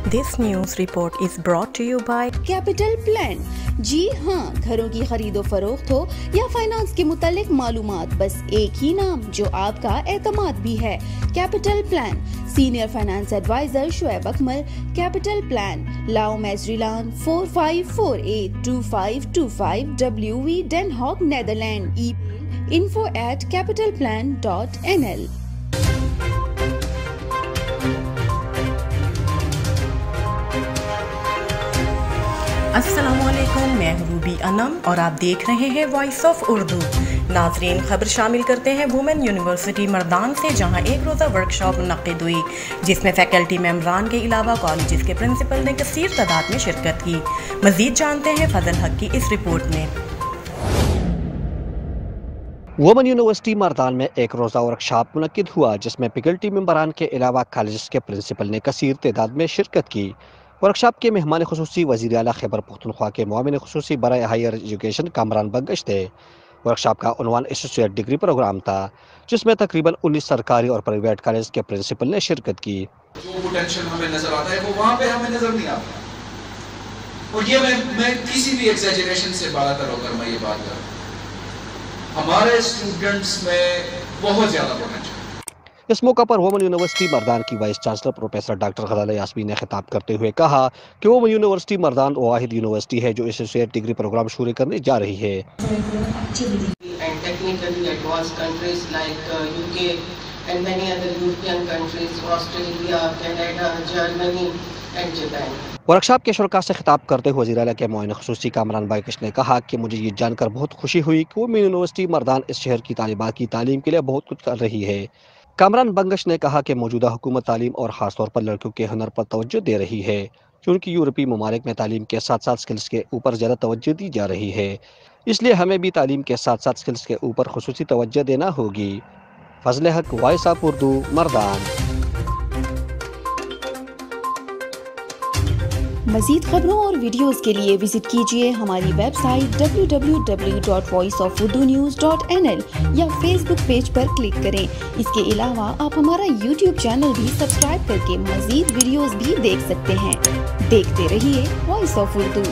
This news report is brought to you by Capital Plan. जी हाँ, घरों की खरीदो फरोख्त हो या फाइनेंस के मुतालिक मालूमात, बस एक ही नाम जो आपका एतमाद भी है, capital plan. Senior finance advisor Shoaib Akmal, capital plan, लाओ मेजरिलान 45482525 WV Den Haag, Netherlands। Email info@capitalplan.nl। अस्सलामुअलैकुम, मैं हूँ रूबी अनम और आप देख रहे हैं वॉइस ऑफ उर्दू। नाज़रीन, खबर शामिल करते हैं वुमेन यूनिवर्सिटी मर्दान से, जहाँ एक रोज़ा वर्कशॉप मुनक़्क़िद हुई जिसमें फैकल्टी मेंबरान के अलावा कॉलेज के प्रिंसिपल ने कसीर तादाद में शिरकत की। मज़ीद जानते हैं फजल हक की इस रिपोर्ट में। वुमेन यूनिवर्सिटी मर्दान में एक रोज़ा वर्कशॉप मुनक़्क़िद हुआ जिसमें फैकल्टी मेंबरान के अलावा कॉलेज के प्रिंसिपल ने कसीर तादाद में शिरकत की। वर्कशॉप के मेहमान खुसूसी वज़ीर आला खैबर पख्तूनख्वा के मुआविन खुसूसी बराए हायर एजुकेशन कामरान बंगश थे। वर्कशॉप का उन्वान एसोसिएट डिग्री प्रोग्राम था जिसमें तकरीबन 19 सरकारी और प्राइवेट कॉलेज के प्रिंसिपल ने शिरकत की। जो पोटेंशियल हमें नजर आता है वो वहाँ पे हमें नजर नहीं आता, और ये मैं किसी भी एग्जैजरेशन से बालातर होकर मैं ये बात कर रहा हूँ, हमारे स्टूडेंट्स में बहुत ज्यादा पोटेंशियल। इस मौका पर वुमेन यूनिवर्सिटी मर्दान की vice chancellor professor doctor Khalala Yasmin ने खिताब करते हुए कहा कि वुमेन यूनिवर्सिटी मर्दान वाहिद यूनिवर्सिटी है जो एसोसिएट डिग्री प्रोग्राम शुरू करने जा रही है। वर्कशॉप के शुरका से खिताब करते हुए वज़ीर आला के मुआविन खुसूसी कामरान बाइकश ने कहा कि मुझे ये जानकर बहुत खुशी हुई कि वुमेन यूनिवर्सिटी मर्दान इस शहर की तालिबात की तालीम के लिए बहुत कुछ कर रही है। कामरान बंगश ने कहा कि मौजूदा हुकूमत तालीम और ख़ास तौर पर लड़कियों के हुनर पर तवज्जो दे रही है, क्योंकि यूरोपीय ममालिक में तालीम के साथ साथ स्किल्स के ऊपर ज़्यादा तवज्जो दी जा रही है, इसलिए हमें भी तालीम के साथ साथ स्किल्स के ऊपर खुसूसी तवज्जो देना होगी। फजल हक, वॉइस ऑफ उर्दू, मर्दान। मज़ीद खबरों और वीडियोस के लिए विजिट कीजिए हमारी वेबसाइट www.voiceofurdunews.nl या फेसबुक पेज पर क्लिक करें। इसके अलावा आप हमारा यूट्यूब चैनल भी सब्सक्राइब करके मज़ीद वीडियोस भी देख सकते हैं। देखते रहिए वॉइस ऑफ उर्दू।